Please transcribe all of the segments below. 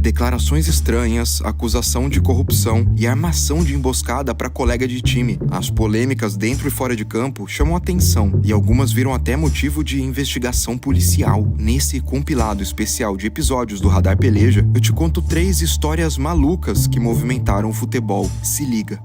Declarações estranhas, acusação de corrupção e armação de emboscada para colega de time. As polêmicas dentro e fora de campo chamam atenção e algumas viram até motivo de investigação policial. Nesse compilado especial de episódios do Radar Peleja, eu te conto 3 histórias malucas que movimentaram o futebol. Se liga.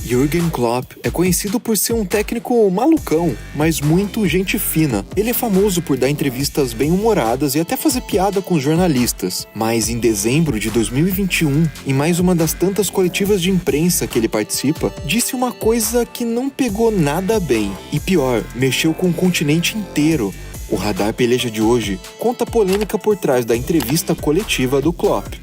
Jürgen Klopp é conhecido por ser um técnico malucão, mas muito gente fina. Ele é famoso por dar entrevistas bem-humoradas e até fazer piada com os jornalistas. Mas em dezembro de 2021, em mais uma das tantas coletivas de imprensa que ele participa, disse uma coisa que não pegou nada bem. E pior, mexeu com o continente inteiro. O Radar Peleja de hoje conta a polêmica por trás da entrevista coletiva do Klopp.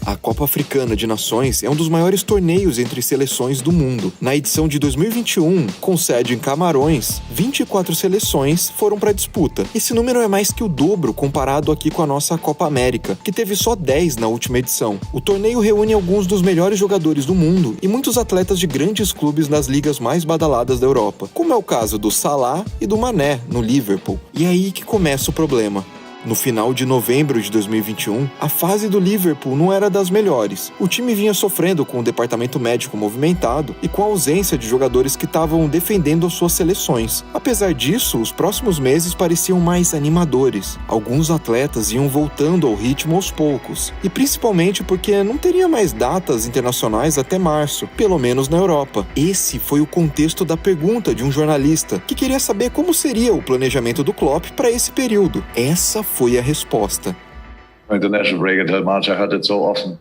A Copa Africana de Nações é um dos maiores torneios entre seleções do mundo. Na edição de 2021, com sede em Camarões, 24 seleções foram para a disputa. Esse número é mais que o dobro comparado aqui com a nossa Copa América, que teve só 10 na última edição. O torneio reúne alguns dos melhores jogadores do mundo e muitos atletas de grandes clubes nas ligas mais badaladas da Europa, como é o caso do Salah e do Mané, no Liverpool. E é aí que começa o problema. No final de novembro de 2021, a fase do Liverpool não era das melhores. O time vinha sofrendo com o departamento médico movimentado e com a ausência de jogadores que estavam defendendo as suas seleções. Apesar disso, os próximos meses pareciam mais animadores. Alguns atletas iam voltando ao ritmo aos poucos, e principalmente porque não teria mais datas internacionais até março, pelo menos na Europa. Esse foi o contexto da pergunta de um jornalista que queria saber como seria o planejamento do Klopp para esse período. Essa foi a resposta. International break until March, I heard it so often.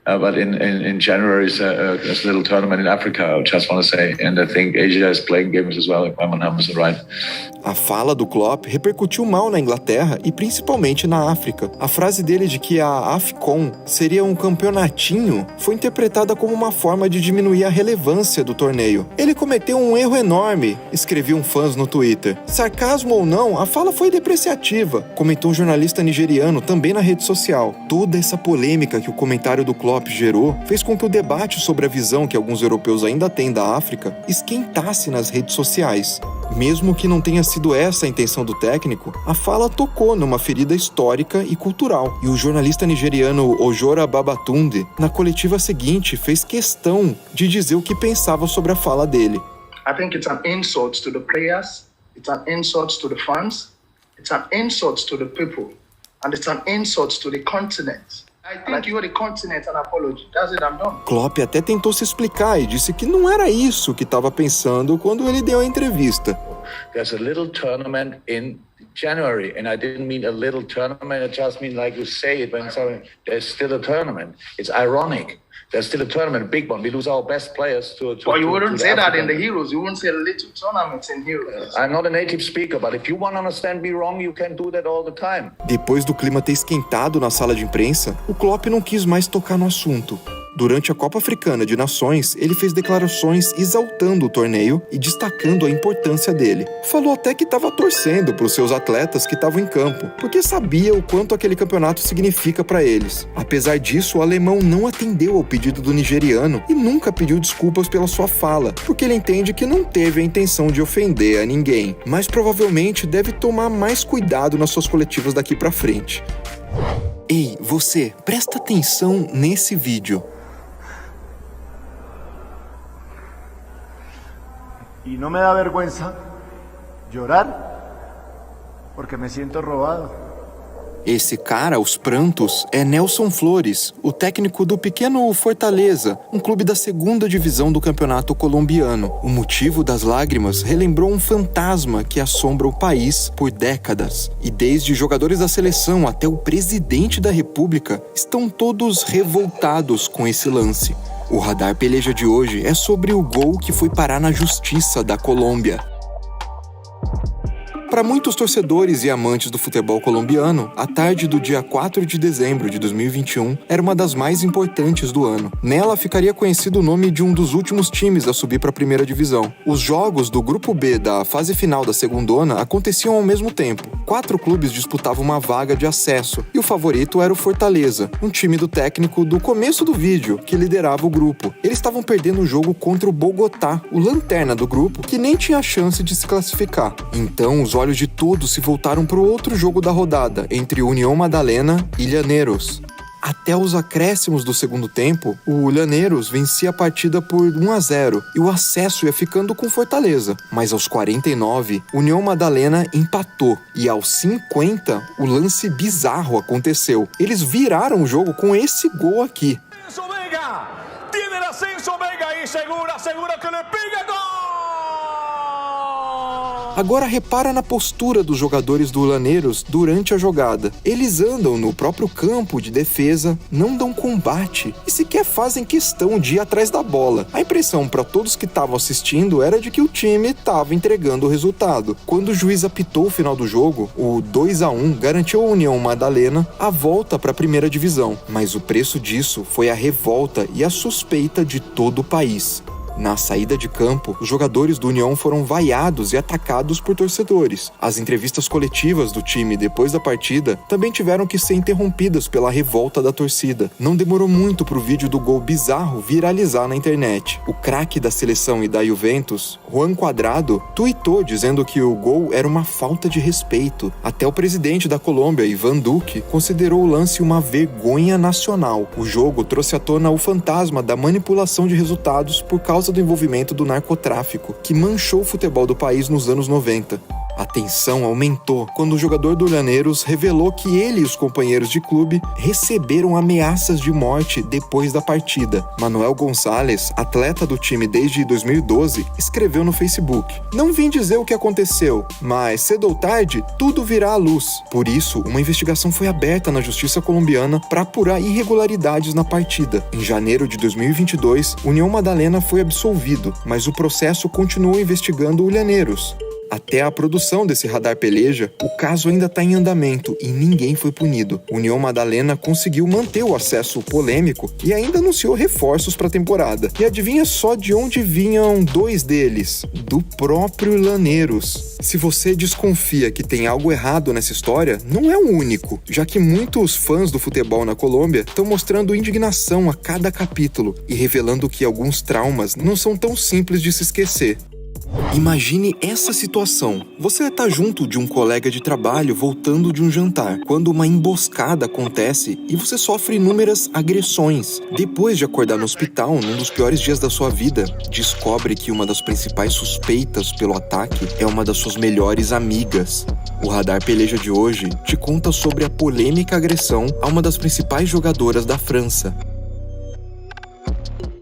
But in January, there's a little tournament in Africa, I just want to say. And I think Asia is playing games as well, if my numbers are right. A fala do Klopp repercutiu mal na Inglaterra e principalmente na África. A frase dele de que a AFCON seria um campeonatinho foi interpretada como uma forma de diminuir a relevância do torneio. Ele cometeu um erro enorme, escreviam fãs no Twitter. Sarcasmo ou não, a fala foi depreciativa, comentou um jornalista nigeriano também na rede social. Toda essa polêmica que o comentário do Klopp gerou fez com que o debate sobre a visão que alguns europeus ainda têm da África esquentasse nas redes sociais. Mesmo que não tenha sido essa a intenção do técnico, a fala tocou numa ferida histórica e cultural. E o jornalista nigeriano Ojora Babatunde, na coletiva seguinte, fez questão de dizer o que pensava sobre a fala dele. I think it's an insult to the players, it's an insult to the fans, it's an insult to the people, and it's an insult to the continent. I think you are the continent and apology. That's it, I'm done. Klopp até tentou se explicar e disse que não era isso que estava pensando quando ele deu a entrevista. There's a little tournament in January, and I didn't mean a little tournament, I just mean like you say it when there's still a tournament. It's ironic. There's still a tournament, a big one. We lose our best players to Well, you wouldn't say that in the Heroes. You wouldn't say little tournaments in Heroes. I'm not a native speaker, but if you want to understand me wrong, you can do that all the time. Depois do clima ter esquentado na sala de imprensa, o Klopp não quis mais tocar no assunto. Durante a Copa Africana de Nações, ele fez declarações exaltando o torneio e destacando a importância dele. Falou até que estava torcendo para os seus atletas que estavam em campo, porque sabia o quanto aquele campeonato significa para eles. Apesar disso, o alemão não atendeu ao pedido do nigeriano e nunca pediu desculpas pela sua fala, porque ele entende que não teve a intenção de ofender a ninguém, mas provavelmente deve tomar mais cuidado nas suas coletivas daqui para frente. Ei, você, presta atenção nesse vídeo. Y no me da vergüenza llorar porque me siento robado. Esse cara, aos prantos, é Nelson Flores, o técnico do pequeno Fortaleza, um clube da 2ª divisão do campeonato colombiano. O motivo das lágrimas relembrou um fantasma que assombra o país por décadas. E desde jogadores da seleção até o presidente da República estão todos revoltados com esse lance. O Radar Peleja de hoje é sobre o gol que foi parar na justiça da Colômbia. Para muitos torcedores e amantes do futebol colombiano, a tarde do dia 4 de dezembro de 2021 era uma das mais importantes do ano. Nela ficaria conhecido o nome de um dos últimos times a subir para a primeira divisão. Os jogos do Grupo B da fase final da Segundona aconteciam ao mesmo tempo. 4 clubes disputavam uma vaga de acesso, e o favorito era o Fortaleza, um time do técnico do começo do vídeo, que liderava o grupo. Eles estavam perdendo o jogo contra o Bogotá, o lanterna do grupo, que nem tinha chance de se classificar. Então, os olhos de todos se voltaram para o outro jogo da rodada, entre União Madalena e Llaneiros. Até os acréscimos do segundo tempo, o Llaneiros vencia a partida por 1-0 e o acesso ia ficando com Fortaleza. Mas aos 49, União Madalena empatou e aos 50, o lance bizarro aconteceu. Eles viraram o jogo com esse gol aqui. Vega, tiene el ascenso Vega y segura que le pica, gol! Agora repara na postura dos jogadores do Llaneiros durante a jogada. Eles andam no próprio campo de defesa, não dão combate e sequer fazem questão de ir atrás da bola. A impressão para todos que estavam assistindo era de que o time estava entregando o resultado. Quando o juiz apitou o final do jogo, o 2-1 garantiu à União Madalena a volta para a primeira divisão. Mas o preço disso foi a revolta e a suspeita de todo o país. Na saída de campo, os jogadores do União foram vaiados e atacados por torcedores. As entrevistas coletivas do time depois da partida também tiveram que ser interrompidas pela revolta da torcida. Não demorou muito para o vídeo do gol bizarro viralizar na internet. O craque da seleção e da Juventus, Juan Cuadrado, tuitou dizendo que o gol era uma falta de respeito. Até o presidente da Colômbia, Iván Duque, considerou o lance uma vergonha nacional. O jogo trouxe à tona o fantasma da manipulação de resultados por causa do envolvimento do narcotráfico, que manchou o futebol do país nos anos 90. A tensão aumentou quando o jogador do Llaneiros revelou que ele e os companheiros de clube receberam ameaças de morte depois da partida. Manuel Gonçalves, atleta do time desde 2012, escreveu no Facebook: "Não vim dizer o que aconteceu, mas cedo ou tarde tudo virá à luz. Por isso, uma investigação foi aberta na justiça colombiana para apurar irregularidades na partida. Em janeiro de 2022, União Madalena foi absolvido, mas o processo continuou investigando o Llaneiros. Até a produção desse radar peleja, o caso ainda está em andamento e ninguém foi punido. União Madalena conseguiu manter o acesso polêmico e ainda anunciou reforços para a temporada. E adivinha só de onde vinham 2 deles? Do próprio Llaneiros. Se você desconfia que tem algo errado nessa história, não é o único, já que muitos fãs do futebol na Colômbia estão mostrando indignação a cada capítulo e revelando que alguns traumas não são tão simples de se esquecer. Imagine essa situação. Você está junto de um colega de trabalho voltando de um jantar, quando uma emboscada acontece e você sofre inúmeras agressões. Depois de acordar no hospital, num dos piores dias da sua vida, descobre que uma das principais suspeitas pelo ataque é uma das suas melhores amigas. O Radar Peleja de hoje te conta sobre a polêmica agressão a uma das principais jogadoras da França.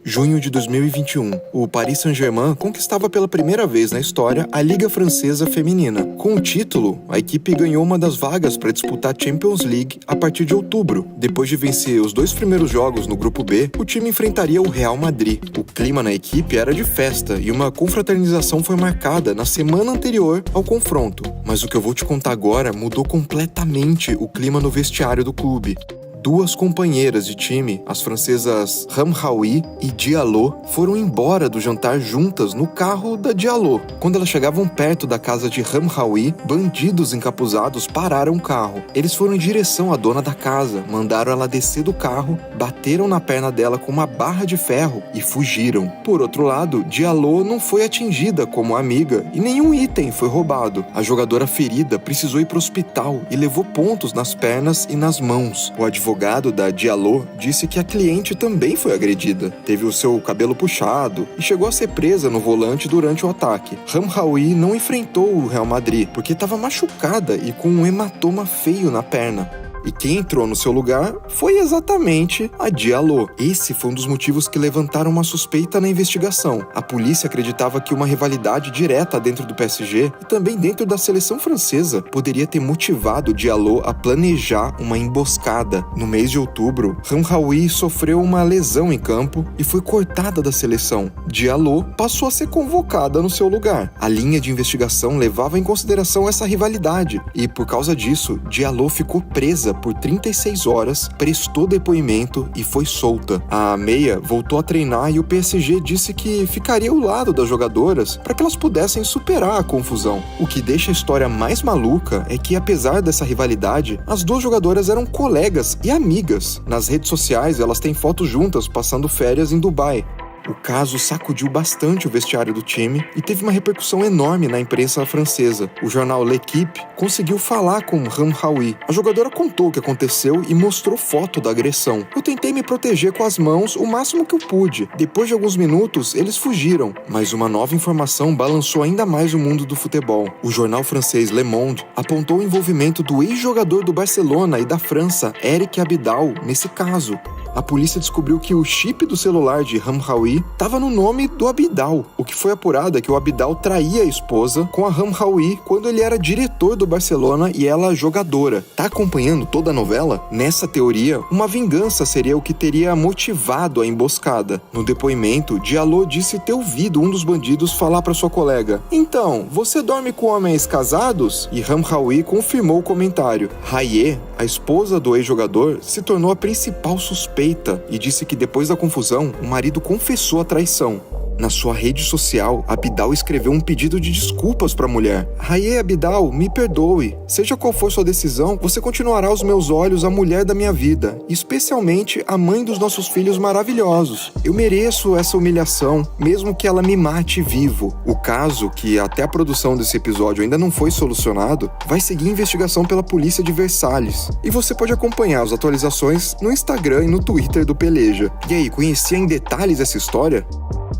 Junho de 2021, o Paris Saint-Germain conquistava pela primeira vez na história a Liga Francesa Feminina. Com o título, a equipe ganhou uma das vagas para disputar a Champions League a partir de outubro. Depois de vencer os 2 primeiros jogos no grupo B, o time enfrentaria o Real Madrid. O clima na equipe era de festa e uma confraternização foi marcada na semana anterior ao confronto. Mas o que eu vou te contar agora mudou completamente o clima no vestiário do clube. 2 companheiras de time, as francesas Ramraoui e Diallo, foram embora do jantar juntas no carro da Diallo. Quando elas chegavam perto da casa de Ramraoui, bandidos encapuzados pararam o carro. Eles foram em direção à dona da casa, mandaram ela descer do carro, bateram na perna dela com uma barra de ferro e fugiram. Por outro lado, Diallo não foi atingida como a amiga e nenhum item foi roubado. A jogadora ferida precisou ir para o hospital e levou pontos nas pernas e nas mãos. O advogado da Diallo disse que a cliente também foi agredida. Teve o seu cabelo puxado e chegou a ser presa no volante durante o ataque. Ramraoui não enfrentou o Real Madrid porque estava machucada e com um hematoma feio na perna. E quem entrou no seu lugar foi exatamente a Diallo. Esse foi um dos motivos que levantaram uma suspeita na investigação. A polícia acreditava que uma rivalidade direta dentro do PSG e também dentro da seleção francesa poderia ter motivado Diallo a planejar uma emboscada. No mês de outubro, Ramraoui sofreu uma lesão em campo e foi cortada da seleção. Diallo passou a ser convocada no seu lugar. A linha de investigação levava em consideração essa rivalidade e, por causa disso, Diallo ficou presa por 36 horas, prestou depoimento e foi solta. A meia voltou a treinar e o PSG disse que ficaria ao lado das jogadoras para que elas pudessem superar a confusão. O que deixa a história mais maluca é que, apesar dessa rivalidade, as 2 jogadoras eram colegas e amigas. Nas redes sociais, elas têm fotos juntas passando férias em Dubai. O caso sacudiu bastante o vestiário do time e teve uma repercussão enorme na imprensa francesa. O jornal L'Équipe conseguiu falar com Hamraoui. A jogadora contou o que aconteceu e mostrou foto da agressão. Eu tentei me proteger com as mãos o máximo que eu pude. Depois de alguns minutos, eles fugiram. Mas uma nova informação balançou ainda mais o mundo do futebol. O jornal francês Le Monde apontou o envolvimento do ex-jogador do Barcelona e da França, Eric Abidal, nesse caso. A polícia descobriu que o chip do celular de Hamraoui estava no nome do Abidal. O que foi apurado é que o Abidal traía a esposa com a Hamraoui quando ele era diretor do Barcelona e ela jogadora. Tá acompanhando toda a novela? Nessa teoria, uma vingança seria o que teria motivado a emboscada. No depoimento, Diallo disse ter ouvido um dos bandidos falar para sua colega: "Então, você dorme com homens casados?" E Hamraoui confirmou o comentário. Raye, a esposa do ex-jogador, se tornou a principal suspeita e disse que depois da confusão, o marido confessou a traição. Na sua rede social, Abidal escreveu um pedido de desculpas para a mulher. Raye Abidal, me perdoe. Seja qual for sua decisão, você continuará aos meus olhos a mulher da minha vida, especialmente a mãe dos nossos filhos maravilhosos. Eu mereço essa humilhação, mesmo que ela me mate vivo. O caso, que até a produção desse episódio ainda não foi solucionado, vai seguir investigação pela polícia de Versalhes. E você pode acompanhar as atualizações no Instagram e no Twitter do Peleja. E aí, conhecia em detalhes essa história?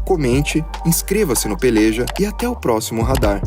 Comente, inscreva-se no Peleja e até o próximo Radar.